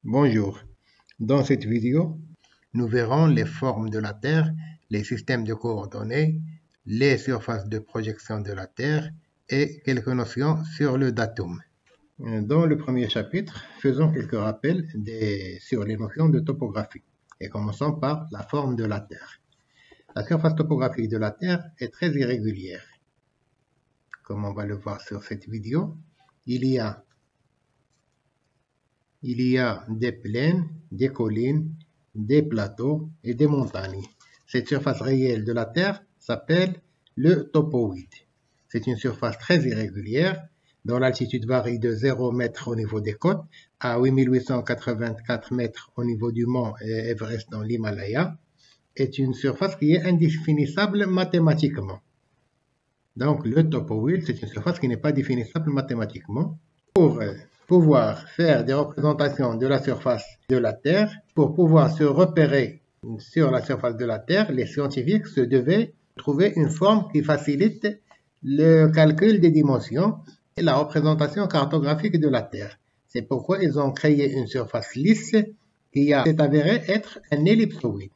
Bonjour, dans cette vidéo, nous verrons les formes de la Terre, les systèmes de coordonnées, les surfaces de projection de la Terre et quelques notions sur le datum. Dans le premier chapitre, faisons quelques rappels sur les notions de topographie et commençons par la forme de la Terre. La surface topographique de la Terre est très irrégulière. Comme on va le voir sur cette vidéo, il y a des plaines, des collines, des plateaux et des montagnes. Cette surface réelle de la Terre s'appelle le topoïde. C'est une surface très irrégulière dont l'altitude varie de 0 m au niveau des côtes à 8884 mètres au niveau du mont Everest dans l'Himalaya. C'est une surface qui est indéfinissable mathématiquement. Donc le topoïde, c'est une surface qui n'est pas définissable mathématiquement. Pour pouvoir faire des représentations de la surface de la Terre, pour pouvoir se repérer sur la surface de la Terre, les scientifiques se devaient trouver une forme qui facilite le calcul des dimensions et la représentation cartographique de la Terre. C'est pourquoi ils ont créé une surface lisse qui s'est avérée être un ellipsoïde.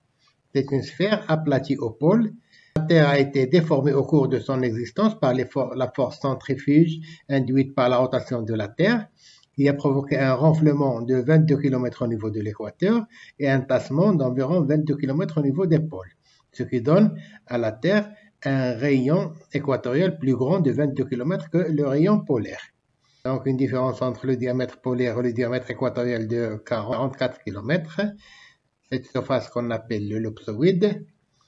C'est une sphère aplatie au pôle. La Terre a été déformée au cours de son existence par la force centrifuge induite par la rotation de la Terre, qui a provoqué un renflement de 22 km au niveau de l'équateur et un tassement d'environ 22 km au niveau des pôles, ce qui donne à la Terre un rayon équatorial plus grand de 22 km que le rayon polaire. Donc une différence entre le diamètre polaire et le diamètre équatorial de 44 km. Cette surface qu'on appelle l'ellipsoïde,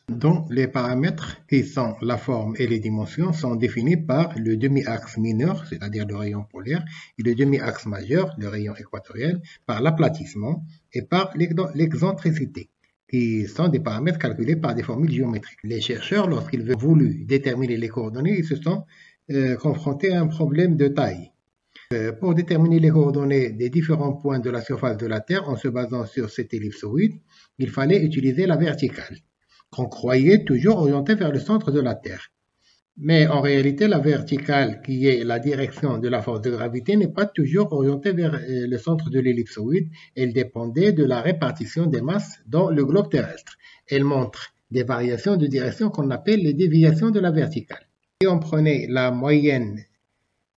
dont les paramètres qui sont la forme et les dimensions sont définis par le demi-axe mineur, c'est-à-dire le rayon polaire, et le demi-axe majeur, le rayon équatorial, par l'aplatissement et par l'excentricité, qui sont des paramètres calculés par des formules géométriques. Les chercheurs, lorsqu'ils ont voulu déterminer les coordonnées, ils se sont confrontés à un problème de taille. Pour déterminer les coordonnées des différents points de la surface de la Terre en se basant sur cet ellipsoïde, il fallait utiliser la verticale, qu'on croyait toujours orientée vers le centre de la Terre. Mais en réalité, la verticale, qui est la direction de la force de gravité, n'est pas toujours orientée vers le centre de l'ellipsoïde. Elle dépendait de la répartition des masses dans le globe terrestre. Elle montre des variations de direction qu'on appelle les déviations de la verticale. Si on prenait la moyenne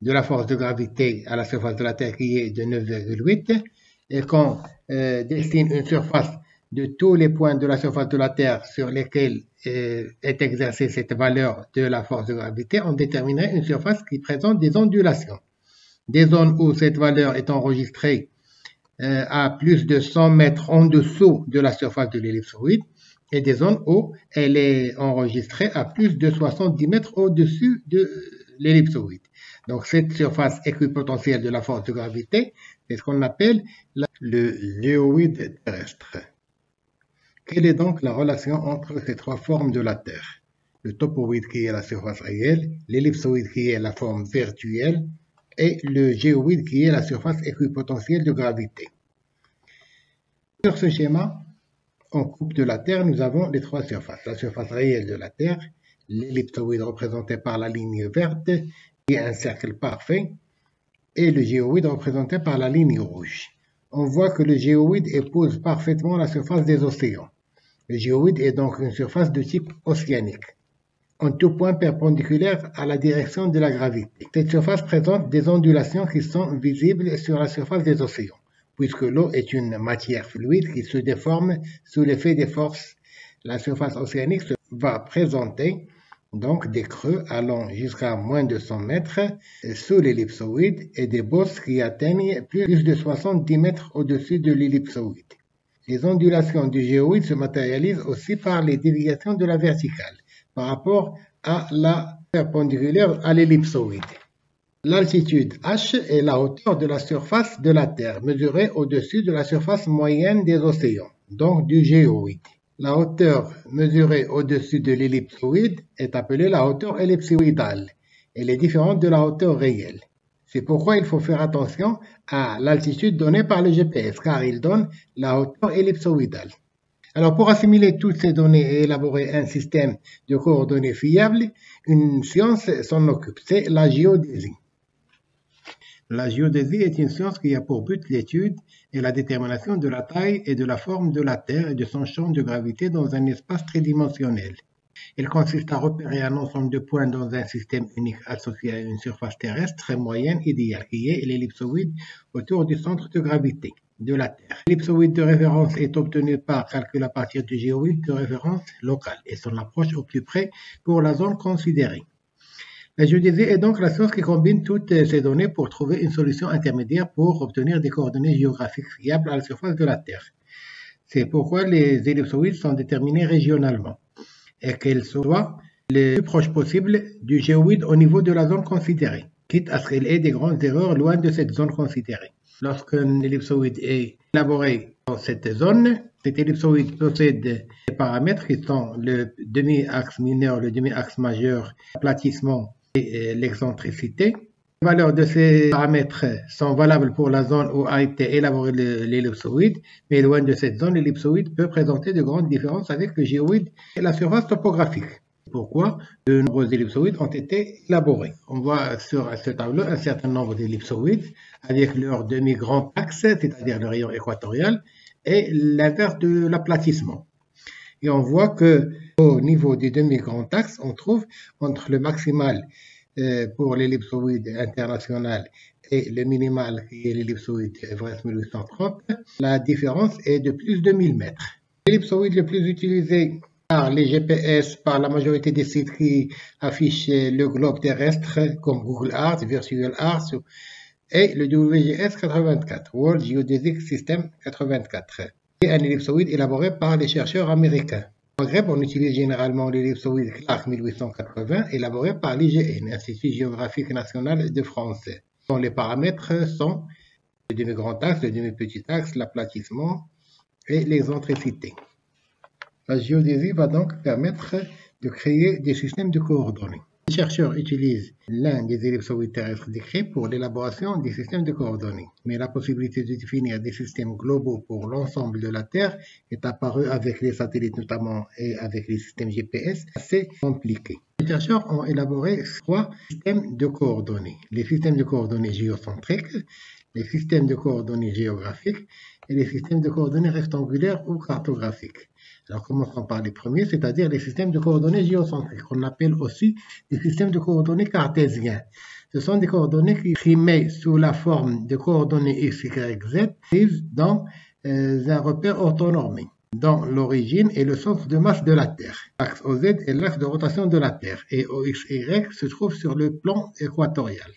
de la force de gravité à la surface de la Terre qui est de 9,8 et qu'on dessine une surface de tous les points de la surface de la Terre sur lesquels est exercée cette valeur de la force de gravité, on déterminerait une surface qui présente des ondulations. Des zones où cette valeur est enregistrée à plus de 100 mètres en dessous de la surface de l'ellipsoïde et des zones où elle est enregistrée à plus de 70 mètres au-dessus de l'ellipsoïde. Donc cette surface équipotentielle de la force de gravité, c'est ce qu'on appelle le géoïde terrestre. Quelle est donc la relation entre ces trois formes de la Terre? Le topoïde qui est la surface réelle, l'ellipsoïde qui est la forme virtuelle et le géoïde qui est la surface équipotentielle de gravité. Sur ce schéma, en coupe de la Terre, nous avons les trois surfaces. La surface réelle de la Terre, l'ellipsoïde représenté par la ligne verte, qui est un cercle parfait, et le géoïde représenté par la ligne rouge. On voit que le géoïde épouse parfaitement la surface des océans. Le géoïde est donc une surface de type océanique, en tout point perpendiculaire à la direction de la gravité. Cette surface présente des ondulations qui sont visibles sur la surface des océans, puisque l'eau est une matière fluide qui se déforme sous l'effet des forces. La surface océanique va présenter donc des creux allant jusqu'à moins de 100 mètres sous l'ellipsoïde et des bosses qui atteignent plus de 70 mètres au-dessus de l'ellipsoïde. Les ondulations du géoïde se matérialisent aussi par les déviations de la verticale par rapport à la perpendiculaire à l'ellipsoïde. L'altitude h est la hauteur de la surface de la Terre mesurée au-dessus de la surface moyenne des océans, donc du géoïde. La hauteur mesurée au-dessus de l'ellipsoïde est appelée la hauteur ellipsoïdale. Elle est différente de la hauteur réelle. C'est pourquoi il faut faire attention à l'altitude donnée par le GPS, car il donne la hauteur ellipsoïdale. Alors pour assimiler toutes ces données et élaborer un système de coordonnées fiable, une science s'en occupe, c'est la géodésie. La géodésie est une science qui a pour but l'étude et la détermination de la taille et de la forme de la Terre et de son champ de gravité dans un espace tridimensionnel. Il consiste à repérer un ensemble de points dans un système unique associé à une surface terrestre moyenne idéale, qui est l'ellipsoïde autour du centre de gravité de la Terre. L'ellipsoïde de référence est obtenu par calcul à partir du géoïde de référence local et son approche au plus près pour la zone considérée. La géodésie est donc la science qui combine toutes ces données pour trouver une solution intermédiaire pour obtenir des coordonnées géographiques fiables à la surface de la Terre. C'est pourquoi les ellipsoïdes sont déterminés régionalement et qu'elles soient le plus proche possible du géoïde au niveau de la zone considérée, quitte à ce qu'il y ait des grandes erreurs loin de cette zone considérée. Lorsqu'un ellipsoïde est élaboré dans cette zone, cet ellipsoïde possède des paramètres qui sont le demi-axe mineur, le demi-axe majeur, l'aplatissement et l'excentricité. Les valeurs de ces paramètres sont valables pour la zone où a été élaboré l'ellipsoïde, mais loin de cette zone, l'ellipsoïde peut présenter de grandes différences avec le géoïde et la surface topographique. Pourquoi de nombreux ellipsoïdes ont été élaborés. On voit sur ce tableau un certain nombre d'ellipsoïdes avec leur demi-grand axe, c'est-à-dire le rayon équatorial, et l'inverse de l'aplatissement. Et on voit que au niveau des demi-grands axes, on trouve entre le maximal pour l'ellipsoïde international et le minimal qui est l'ellipsoïde Everest 1830, la différence est de plus de 1000 mètres. L'ellipsoïde le plus utilisé par les GPS, par la majorité des sites qui affichent le globe terrestre comme Google Earth, Virtual Earth et le WGS 84, World Geodesic System 84, et un ellipsoïde élaboré par les chercheurs américains. Au Maghreb, on utilise généralement l'ellipsoïde Clark 1880, élaboré par l'IGN, Institut géographique national de France, dont les paramètres sont le demi-grand axe, le demi-petit axe, l'aplatissement et l'excentricité. La géodésie va donc permettre de créer des systèmes de coordonnées. Les chercheurs utilisent l'un des ellipsoïdes terrestres décrits pour l'élaboration des systèmes de coordonnées, mais la possibilité de définir des systèmes globaux pour l'ensemble de la Terre est apparue avec les satellites notamment et avec les systèmes GPS assez compliqués. Les chercheurs ont élaboré 3 systèmes de coordonnées: les systèmes de coordonnées géocentriques, les systèmes de coordonnées géographiques et les systèmes de coordonnées rectangulaires ou cartographiques. Alors commençons par les premiers, c'est-à-dire les systèmes de coordonnées géocentriques, qu'on appelle aussi des systèmes de coordonnées cartésiens. Ce sont des coordonnées qui exprimées sous la forme de coordonnées x, y, z, prises dans un repère orthonormé, dont l'origine est le centre de masse de la Terre. L'axe OZ est l'axe de rotation de la Terre et OXY se trouve sur le plan équatorial.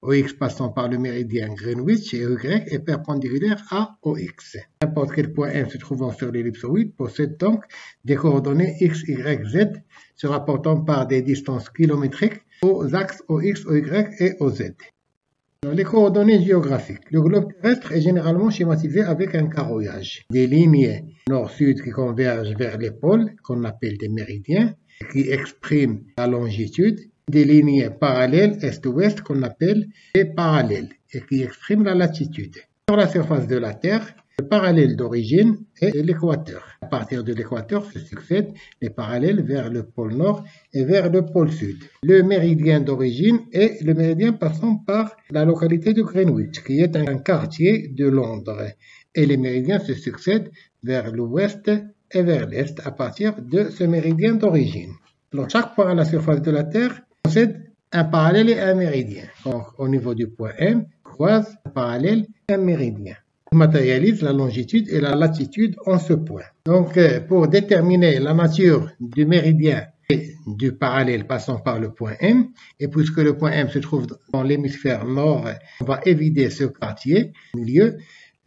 OX passant par le méridien Greenwich et Y est perpendiculaire à OX. N'importe quel point M se trouvant sur l'ellipsoïde possède donc des coordonnées X, Y, Z se rapportant par des distances kilométriques aux axes OX, OY et OZ. Les coordonnées géographiques. Le globe terrestre est généralement schématisé avec un carreauage. Des lignes nord-sud qui convergent vers les pôles, qu'on appelle des méridiens, qui expriment la longitude. Des lignes parallèles est-ouest qu'on appelle des parallèles et qui expriment la latitude. Sur la surface de la Terre, le parallèle d'origine est l'équateur. À partir de l'équateur se succèdent les parallèles vers le pôle nord et vers le pôle sud. Le méridien d'origine est le méridien passant par la localité de Greenwich, qui est un quartier de Londres. Et les méridiens se succèdent vers l'ouest et vers l'est à partir de ce méridien d'origine. Donc chaque point à la surface de la Terre possède un parallèle et un méridien. Donc, au niveau du point M, croise un parallèle et un méridien. On matérialise la longitude et la latitude en ce point. Donc, pour déterminer la nature du méridien et du parallèle passant par le point M, et puisque le point M se trouve dans l'hémisphère nord, on va évider ce quartier au milieu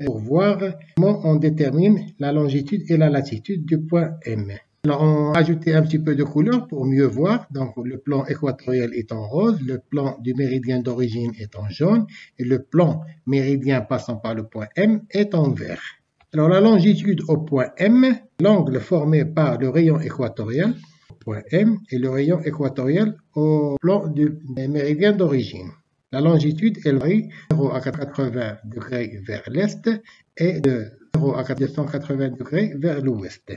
pour voir comment on détermine la longitude et la latitude du point M. Alors, on a ajouté un petit peu de couleur pour mieux voir. Donc, le plan équatorial est en rose, le plan du méridien d'origine est en jaune et le plan méridien passant par le point M est en vert. Alors, la longitude au point M, l'angle formé par le rayon équatorial au point M et le rayon équatorial au plan du méridien d'origine. La longitude, elle varie de 0 à 80 degrés vers l'est et de 0 à 280 degrés vers l'ouest.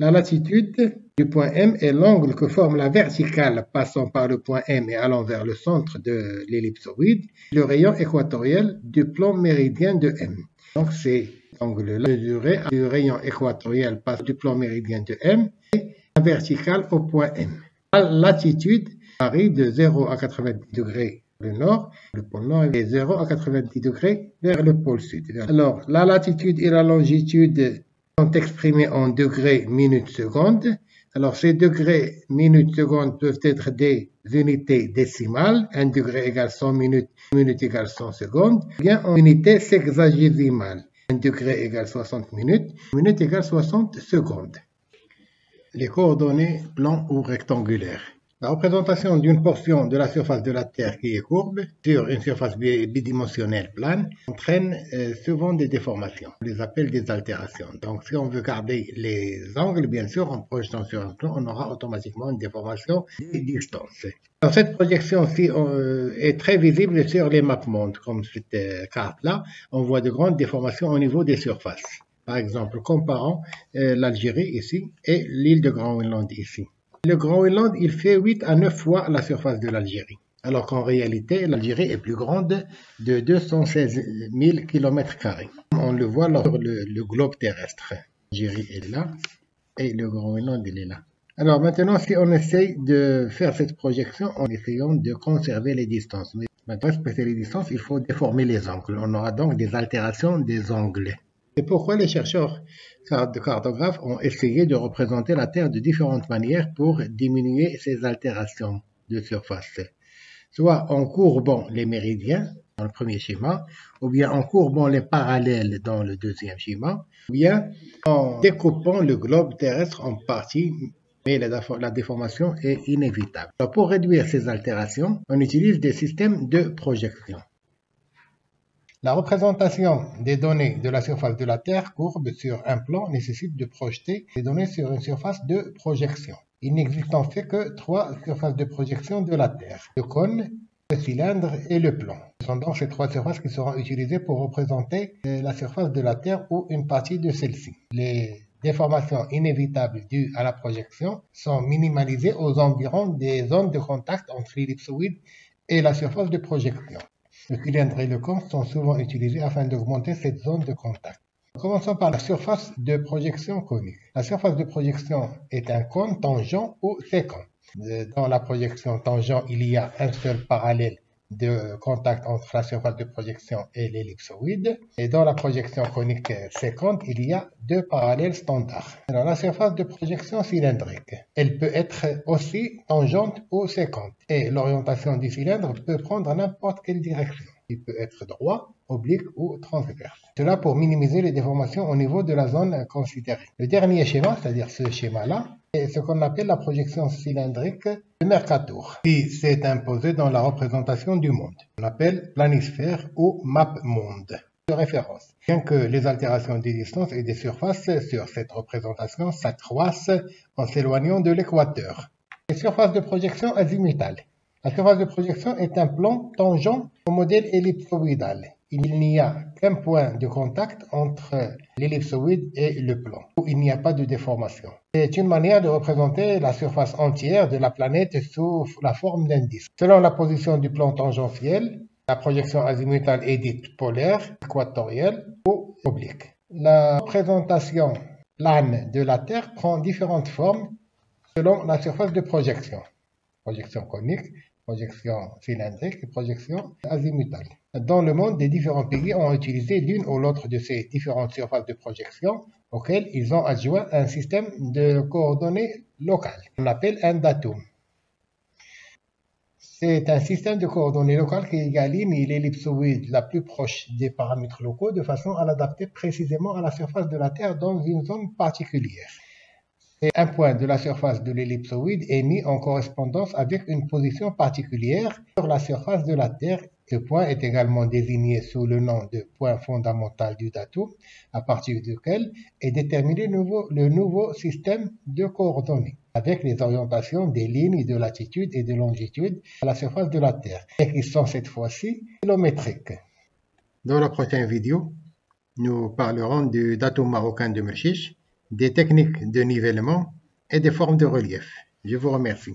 La latitude du point M est l'angle que forme la verticale passant par le point M et allant vers le centre de l'ellipsoïde, le rayon équatorial du plan méridien de M. Donc c'est l'angle mesuré du rayon équatorial passe du plan méridien de M et la verticale au point M. La latitude varie de 0 à 90 degrés le nord, le pôle nord, et 0 à 90 degrés vers le pôle sud. Alors, la latitude et la longitude sont exprimés en degrés, minutes, secondes. Alors, ces degrés, minutes, secondes peuvent être des unités décimales. 1 degré égale 100 minutes, minute égale 100 secondes. Bien en unités sexagésimales. 1 degré égale 60 minutes, minute égale 60 secondes. Les coordonnées plan ou rectangulaires. La représentation d'une portion de la surface de la Terre qui est courbe sur une surface bidimensionnelle plane entraîne souvent des déformations. On les appelle des altérations. Donc si on veut garder les angles, bien sûr, en projetant sur un plan, on aura automatiquement une déformation des distances. Alors, cette projection-ci est très visible sur les mapmondes, comme cette carte-là. On voit de grandes déformations au niveau des surfaces. Par exemple, comparons l'Algérie ici et l'île de Groenland ici. Le Groenland, il fait 8 à 9 fois la surface de l'Algérie, alors qu'en réalité, l'Algérie est plus grande de 216 000 km². On le voit sur le globe terrestre. L'Algérie est là et le Groenland, il est là. Alors maintenant, si on essaye de faire cette projection en essayant de conserver les distances. Mais pour respecter les distances, il faut déformer les angles. On aura donc des altérations des angles. C'est pourquoi les chercheurs de cartographes ont essayé de représenter la Terre de différentes manières pour diminuer ces altérations de surface. Soit en courbant les méridiens dans le premier schéma, ou bien en courbant les parallèles dans le deuxième schéma, ou bien en découpant le globe terrestre en parties, mais la déformation est inévitable. Alors, pour réduire ces altérations, on utilise des systèmes de projection. La représentation des données de la surface de la Terre courbe sur un plan nécessite de projeter les données sur une surface de projection. Il n'existe en fait que 3 surfaces de projection de la Terre, le cône, le cylindre et le plan. Ce sont donc ces 3 surfaces qui seront utilisées pour représenter la surface de la Terre ou une partie de celle-ci. Les déformations inévitables dues à la projection sont minimalisées aux environs des zones de contact entre l'ellipsoïde et la surface de projection. Le cylindre et le cône sont souvent utilisés afin d'augmenter cette zone de contact. Commençons par la surface de projection conique. La surface de projection est un cône tangent ou sécant. Dans la projection tangent, il y a un seul parallèle de contact entre la surface de projection et l'ellipsoïde. Et dans la projection conique sécante, il y a 2 parallèles standards. Alors, la surface de projection cylindrique, elle peut être aussi tangente ou sécante. Et l'orientation du cylindre peut prendre n'importe quelle direction. Il peut être droit, oblique ou transverse. Cela pour minimiser les déformations au niveau de la zone considérée. Le dernier schéma, c'est-à-dire ce schéma-là, est ce qu'on appelle la projection cylindrique de Mercator, qui s'est imposée dans la représentation du monde. On appelle planisphère ou map-monde de référence. Bien que les altérations des distances et des surfaces sur cette représentation s'accroissent en s'éloignant de l'équateur. Les surfaces de projection azimutales. La surface de projection est un plan tangent au modèle ellipsoïdal. Il n'y a qu'un point de contact entre l'ellipsoïde et le plan, où il n'y a pas de déformation. C'est une manière de représenter la surface entière de la planète sous la forme d'un disque. Selon la position du plan tangentiel, la projection azimutale est dite polaire, équatoriale ou oblique. La représentation plane de la Terre prend différentes formes selon la surface de projection. Projection conique, projection cylindrique et projection azimutale. Dans le monde, des différents pays ont utilisé l'une ou l'autre de ces différentes surfaces de projection auxquelles ils ont adjoint un système de coordonnées locales qu'on appelle un datum. C'est un système de coordonnées locales qui aligne l'ellipsoïde la plus proche des paramètres locaux de façon à l'adapter précisément à la surface de la Terre dans une zone particulière. Un point de la surface de l'ellipsoïde est mis en correspondance avec une position particulière sur la surface de la Terre. Ce point est également désigné sous le nom de point fondamental du datum, à partir duquel est déterminé le nouveau système de coordonnées, avec les orientations des lignes de latitude et de longitude à la surface de la Terre, et qui sont cette fois-ci kilométriques. Dans la prochaine vidéo, nous parlerons du datum marocain de Mechiche, des techniques de nivellement et des formes de relief. Je vous remercie.